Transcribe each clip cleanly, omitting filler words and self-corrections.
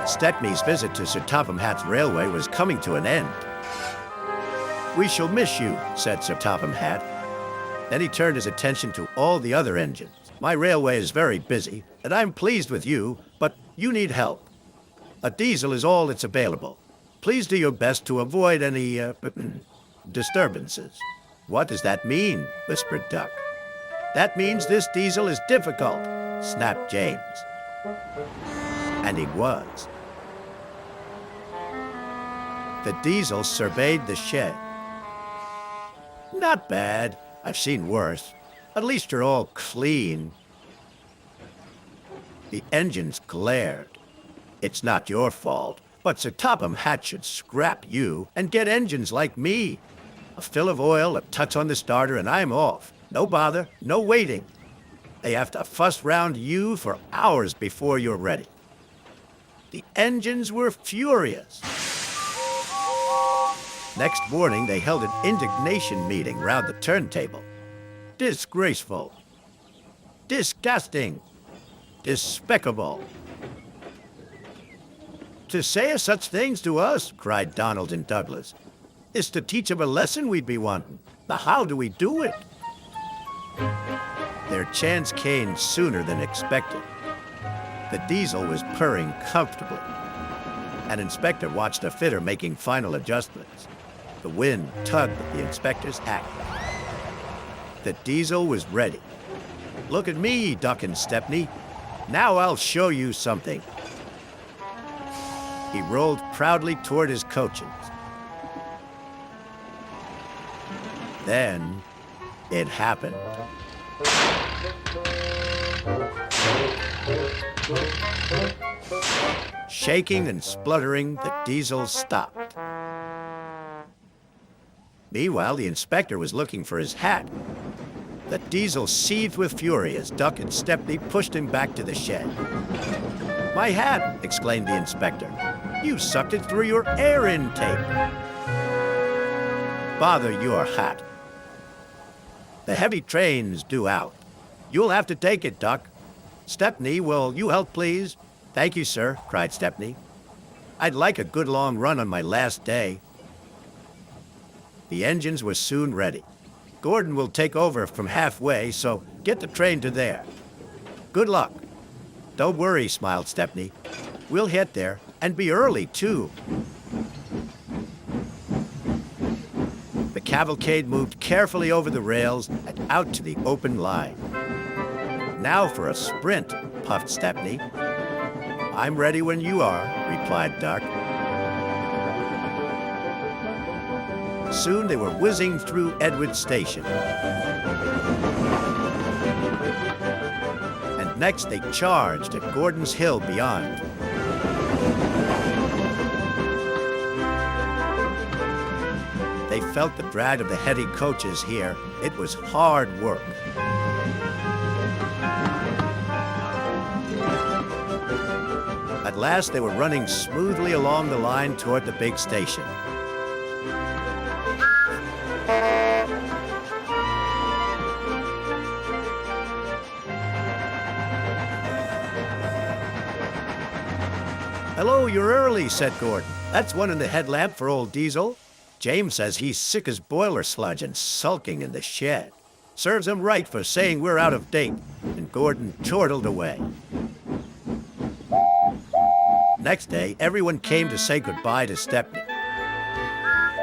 Stepney's visit to Sir Topham Hatt's railway was coming to an end. "We shall miss you," said Sir Topham Hatt. Then he turned his attention to all the other engines. "My railway is very busy, and I'm pleased with you, but you need help. A diesel is all that's available. Please do your best to avoid any, disturbances." "What does that mean?" whispered Duck. "That means this diesel is difficult," snapped James. And he was. The diesel surveyed the shed. "Not bad. I've seen worse. At least you're all clean." The engines glared. "It's not your fault, but Sir Topham Hatt should scrap you and get engines like me. A fill of oil, a touch on the starter, and I'm off. No bother, no waiting. They have to fuss round you for hours before you're ready." The engines were furious. Next morning, they held an indignation meeting round the turntable. "Disgraceful. Disgusting. Despicable. To say such things to us," cried Donald and Douglas, "is to teach 'em a lesson we'd be wanting. Now how do we do it?" Their chance came sooner than expected. The diesel was purring comfortably. An inspector watched a fitter making final adjustments. The wind tugged at the inspector's hat. The diesel was ready. "Look at me, Duck and Stepney. Now I'll show you something." He rolled proudly toward his coaches. Then it happened. Shaking and spluttering, the diesel stopped. Meanwhile, the inspector was looking for his hat. The diesel seethed with fury as Duck and Stepney pushed him back to the shed. "My hat!" exclaimed the inspector. "You sucked it through your air intake." "Bother your hat. The heavy train's due out. You'll have to take it, Duck. Stepney, will you help, please?" "Thank you, sir," cried Stepney. "I'd like a good long run on my last day." The engines were soon ready. "Gordon will take over from halfway, so get the train to there." "Good luck." "Don't worry," smiled Stepney. "We'll get there, and be early, too." The cavalcade moved carefully over the rails and out to the open line. "Now for a sprint," puffed Stepney. "I'm ready when you are," replied Duck. Soon they were whizzing through Edward Station. And next they charged at Gordon's Hill beyond. They felt the drag of the heady coaches here. It was hard work. At last they were running smoothly along the line toward the big station. "Hello, you're early," said Gordon. "That's one in the headlamp for old Diesel. James says he's sick as boiler sludge and sulking in the shed. Serves him right for saying we're out of date." And Gordon chortled away. Next day, everyone came to say goodbye to Stepney.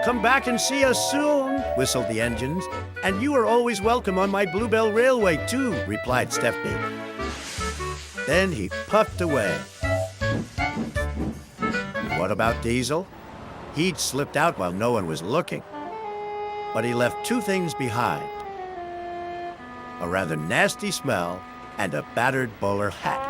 "Come back and see us soon," whistled the engines. "And you are always welcome on my Bluebell Railway, too," replied Stepney. Then he puffed away. What about Diesel? He'd slipped out while no one was looking. But he left two things behind: a rather nasty smell and a battered bowler hat.